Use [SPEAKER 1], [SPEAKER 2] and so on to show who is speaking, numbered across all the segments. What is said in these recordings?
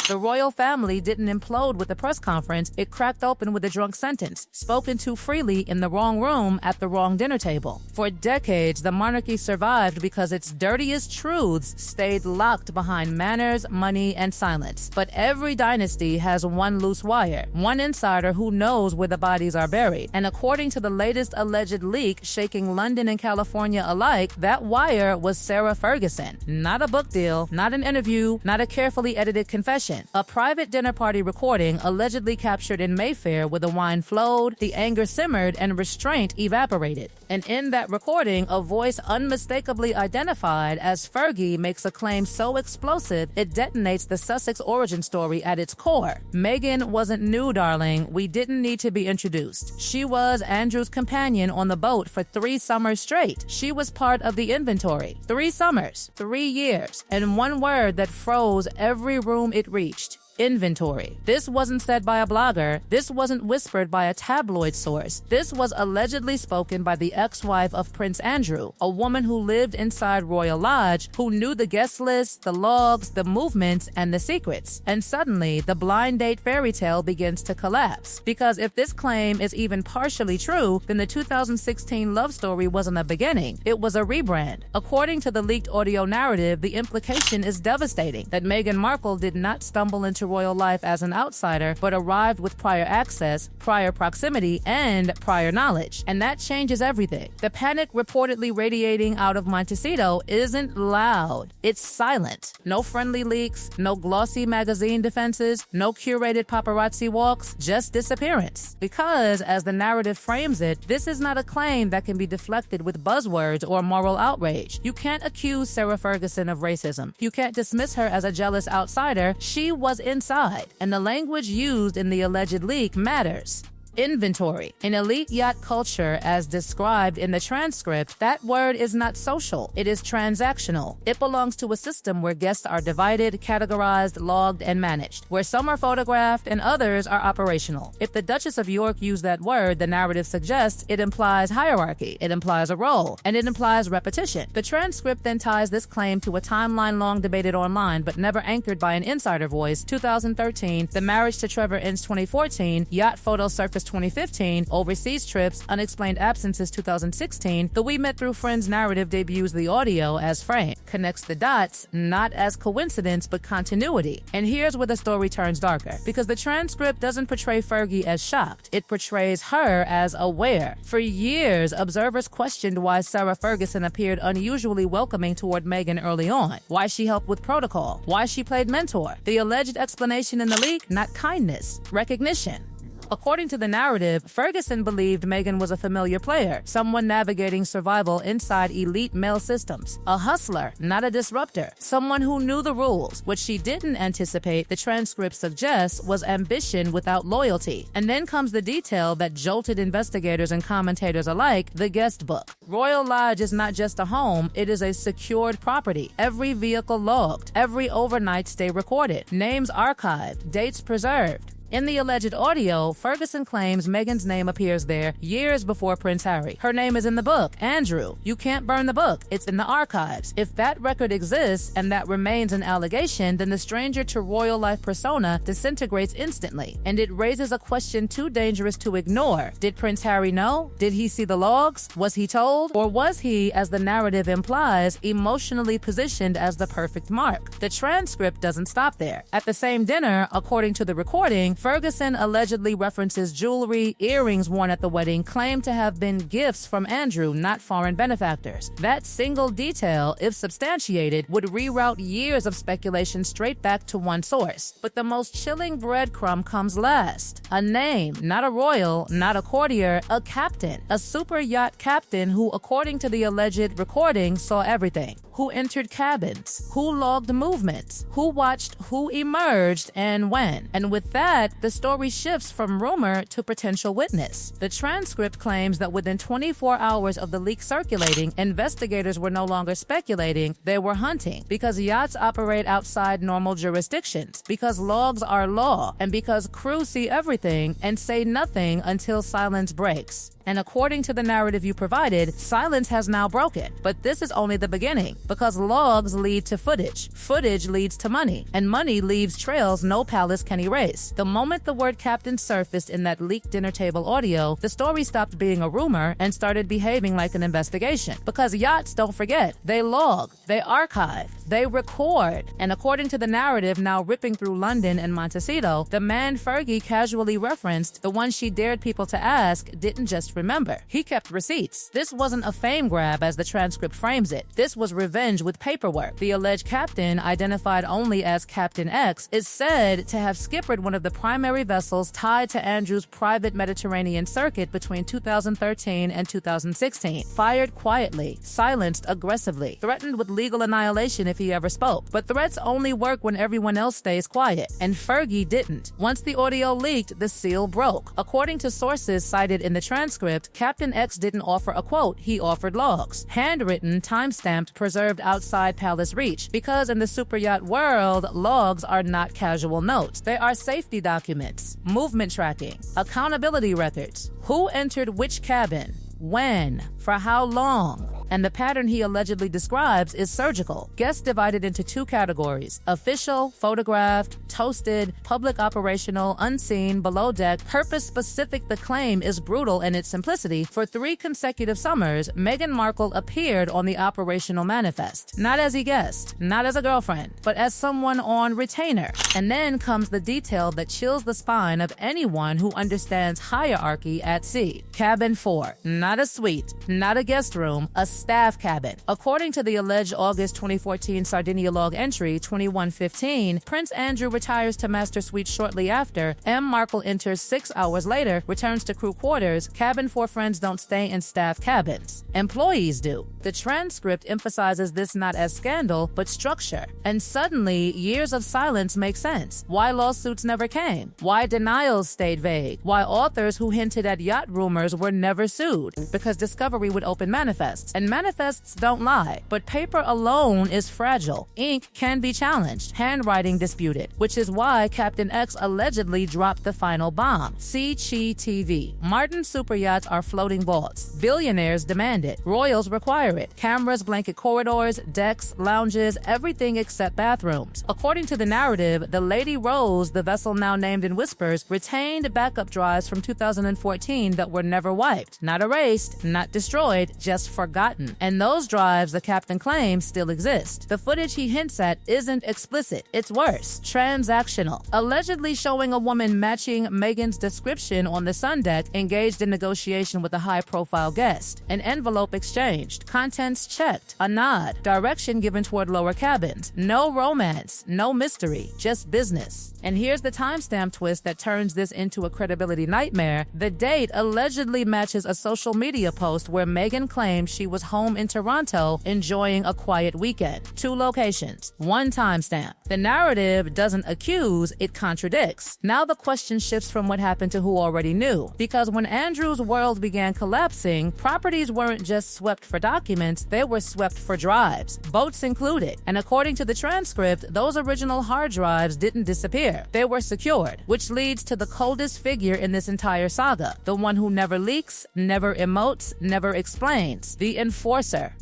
[SPEAKER 1] The royal family didn't implode with the press conference, it cracked open with a drunk sentence, spoken to freely in the wrong room at the wrong dinner table. For decades, the monarchy survived because its dirtiest truths stayed locked behind manners, money, and silence. But every dynasty has one loose wire, one insider who knows where the bodies are buried. And according to the latest alleged leak shaking London and California alike, that wire was Sarah Ferguson. Not a book deal, not an interview, not a carefully edited confession. A private dinner party recording allegedly captured in Mayfair where the wine flowed, the anger simmered, and restraint evaporated. And in that recording, a voice unmistakably identified as Fergie makes a claim so explosive it detonates the Sussex origin story at its core. Meghan wasn't new, darling. We didn't need to be introduced. She was Andrew's companion on the boat for 3 summers straight. She was part of the inventory. 3 summers, 3 years, and one word that froze every room it reached: inventory. This wasn't said by a blogger. This wasn't whispered by a tabloid source. This was allegedly spoken by the ex-wife of Prince Andrew, a woman who lived inside Royal Lodge, who knew the guest list, the logs, the movements, and the secrets. And suddenly, the blind date fairy tale begins to collapse. Because if this claim is even partially true, then the 2016 love story wasn't a beginning. It was a rebrand. According to the leaked audio narrative, the implication is devastating, that Meghan Markle did not stumble into royal life as an outsider, but arrived with prior access, prior proximity, and prior knowledge. And that changes everything. The panic reportedly radiating out of Montecito isn't loud. It's silent. No friendly leaks, no glossy magazine defenses, no curated paparazzi walks, just disappearance. Because, as the narrative frames it, this is not a claim that can be deflected with buzzwords or moral outrage. You can't accuse Sarah Ferguson of racism. You can't dismiss her as a jealous outsider. She was inside, and the language used in the alleged leak matters. Inventory. In elite yacht culture, as described in the transcript, that word is not social. It is transactional. It belongs to a system where guests are divided, categorized, logged, and managed, where some are photographed and others are operational. If the Duchess of York used that word, the narrative suggests it implies hierarchy, it implies a role, and it implies repetition. The transcript then ties this claim to a timeline long debated online but never anchored by an insider voice: 2013, the marriage to Trevor ends 2014, yacht photos surface 2015, overseas trips, unexplained absences 2016, the We Met Through Friends narrative debuts the audio as frame, connects the dots, not as coincidence but continuity. And here's where the story turns darker, because the transcript doesn't portray Fergie as shocked, it portrays her as aware. For years, observers questioned why Sarah Ferguson appeared unusually welcoming toward Meghan early on, why she helped with protocol, why she played mentor. The alleged explanation in the leak: not kindness, recognition. According to the narrative, Ferguson believed Meghan was a familiar player, someone navigating survival inside elite male systems, a hustler, not a disruptor, someone who knew the rules. What she didn't anticipate, the transcript suggests, was ambition without loyalty. And then comes the detail that jolted investigators and commentators alike: the guest book. Royal Lodge is not just a home, it is a secured property. Every vehicle logged, every overnight stay recorded, names archived, dates preserved. In the alleged audio, Ferguson claims Meghan's name appears there years before Prince Harry. Her name is in the book. Andrew, you can't burn the book. It's in the archives. If that record exists and that remains an allegation, then the stranger to royal life persona disintegrates instantly. And it raises a question too dangerous to ignore. Did Prince Harry know? Did he see the logs? Was he told? Or was he, as the narrative implies, emotionally positioned as the perfect mark? The transcript doesn't stop there. At the same dinner, according to the recording, Ferguson allegedly references jewelry, earrings worn at the wedding claimed to have been gifts from Andrew, not foreign benefactors. That single detail, if substantiated, would reroute years of speculation straight back to one source. But the most chilling breadcrumb comes last. A name, not a royal, not a courtier, a captain. A super yacht captain who, according to the alleged recording, saw everything. Who entered cabins, who logged movements, who watched who emerged and when. And with that, that, the story shifts from rumor to potential witness. The transcript claims that within 24 hours of the leak circulating, investigators were no longer speculating, they were hunting, because yachts operate outside normal jurisdictions, because logs are law, and because crews see everything and say nothing until silence breaks. And according to the narrative you provided, silence has now broken. But this is only the beginning, because logs lead to footage. Footage leads to money, and money leaves trails no palace can erase. The moment the word captain surfaced in that leaked dinner table audio, the story stopped being a rumor and started behaving like an investigation. Because yachts don't forget, they log, they archive, they record. And according to the narrative now ripping through London and Montecito, the man Fergie casually referenced, the one she dared people to ask, didn't just remember. He kept receipts. This wasn't a fame grab as the transcript frames it. This was revenge with paperwork. The alleged captain, identified only as Captain X, is said to have skippered one of the primary vessels tied to Andrew's private Mediterranean circuit between 2013 and 2016. Fired quietly, silenced aggressively, threatened with legal annihilation if he ever spoke. But threats only work when everyone else stays quiet, and Fergie didn't. Once the audio leaked, the seal broke. According to sources cited in the transcript, Captain X didn't offer a quote, he offered logs. Handwritten, time-stamped, preserved outside palace reach. Because in the super yacht world, logs are not casual notes. They are safety documents, movement tracking, accountability records. Who entered which cabin? When? For how long? And the pattern he allegedly describes is surgical. Guests divided into two categories: official, photographed, toasted, public operational, unseen, below deck, purpose-specific. The claim is brutal in its simplicity. For 3 consecutive summers, Meghan Markle appeared on the operational manifest. Not as a guest, not as a girlfriend, but as someone on retainer. And then comes the detail that chills the spine of anyone who understands hierarchy at sea. Cabin 4, not a suite, not a guest room, a staff cabin. According to the alleged August 2014 Sardinia log entry 2115, Prince Andrew retires to Master Suite shortly after. M. Markle enters 6 hours later, returns to crew quarters. Cabin 4 friends don't stay in staff cabins. Employees do. The transcript emphasizes this not as scandal, but structure. And suddenly, years of silence make sense. Why lawsuits never came? Why denials stayed vague? Why authors who hinted at yacht rumors were never sued? Because Discovery would open manifests. And manifests don't lie, but paper alone is fragile. Ink can be challenged, handwriting disputed, which is why Captain X allegedly dropped the final bomb. CCTV. Martin super yachts are floating vaults. Billionaires demand it. Royals require it. Cameras blanket corridors, decks, lounges, everything except bathrooms. According to the narrative, the Lady Rose, the vessel now named in whispers, retained backup drives from 2014 that were never wiped, not erased, not destroyed, just forgotten. And those drives, the captain claims, still exist. The footage he hints at isn't explicit. It's worse. Transactional. Allegedly showing a woman matching Meghan's description on the sun deck, engaged in negotiation with a high-profile guest. An envelope exchanged. Contents checked. A nod. Direction given toward lower cabins. No romance. No mystery. Just business. And here's the timestamp twist that turns this into a credibility nightmare. The date allegedly matches a social media post where Meghan claims she was home in Toronto enjoying a quiet weekend. 2 locations, 1 timestamp. The narrative doesn't accuse, it contradicts. Now the question shifts from what happened to who already knew. Because when Andrew's world began collapsing, properties weren't just swept for documents, they were swept for drives, boats included. And according to the transcript, those original hard drives didn't disappear. They were secured, which leads to the coldest figure in this entire saga. The one who never leaks, never emotes, never explains. The enforcer.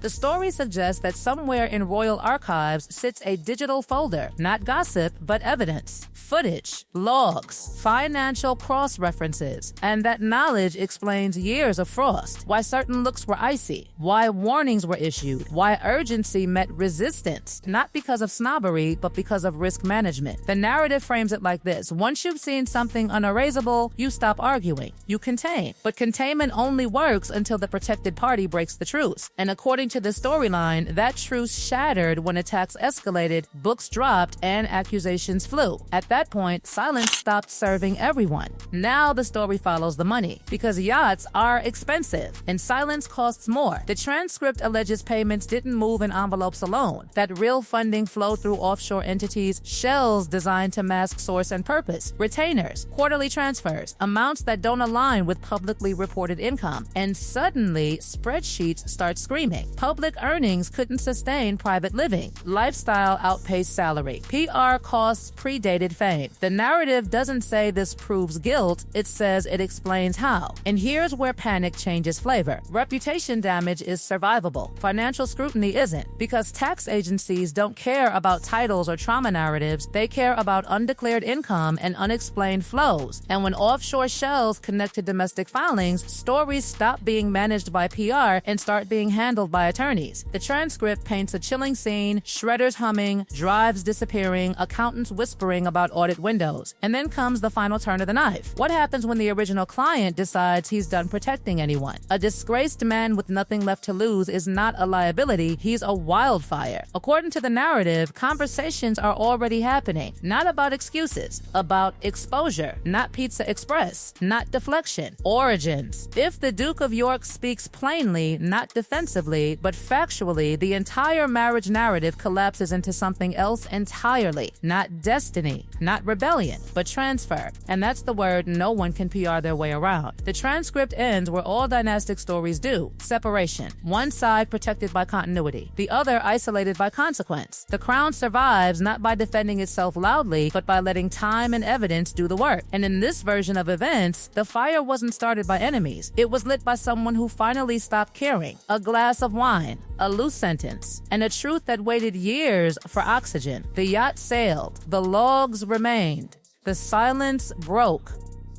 [SPEAKER 1] The story suggests that somewhere in royal archives sits a digital folder, not gossip, but evidence, footage, logs, financial cross-references, and that knowledge explains years of frost, why certain looks were icy, why warnings were issued, why urgency met resistance, not because of snobbery, but because of risk management. The narrative frames it like this: once you've seen something unerasable, you stop arguing, you contain. But containment only works until the protected party breaks the truce. And according According to the storyline, that truce shattered when attacks escalated, books dropped, and accusations flew. At that point, silence stopped serving everyone. Now the story follows the money, because yachts are expensive, and silence costs more. The transcript alleges payments didn't move in envelopes alone, that real funding flowed through offshore entities, shells designed to mask source and purpose, retainers, quarterly transfers, amounts that don't align with publicly reported income. And suddenly, spreadsheets start screaming. Public earnings couldn't sustain private living. Lifestyle outpaced salary. PR costs predated fame. The narrative doesn't say this proves guilt, it says it explains how. And here's where panic changes flavor. Reputation damage is survivable. Financial scrutiny isn't, because tax agencies don't care about titles or trauma narratives, they care about undeclared income and unexplained flows. And when offshore shells connect to domestic filings, stories stop being managed by PR and start being handled by attorneys. The transcript paints a chilling scene: shredders humming, drives disappearing, accountants whispering about audit windows. And then comes the final turn of the knife. What happens when the original client decides he's done protecting anyone? A disgraced man with nothing left to lose is not a liability, he's a wildfire. According to the narrative, conversations are already happening, not about excuses, about exposure, not Pizza Express, not deflection, origins. If the Duke of York speaks plainly, not defensively, but factually, the entire marriage narrative collapses into something else entirely. Not destiny, not rebellion, but transfer. And that's the word no one can PR their way around. The transcript ends where all dynastic stories do: separation. One side protected by continuity, the other isolated by consequence. The crown survives not by defending itself loudly, but by letting time and evidence do the work. And in this version of events, the fire wasn't started by enemies. It was lit by someone who finally stopped caring. A glass of wine, a loose sentence, and a truth that waited years for oxygen. The yacht sailed. The logs remained. The silence broke.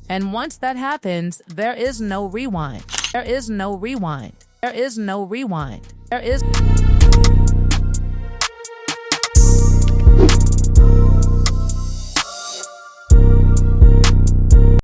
[SPEAKER 1] And once that happens, there is no rewind. There is no rewind. There is no rewind. There is...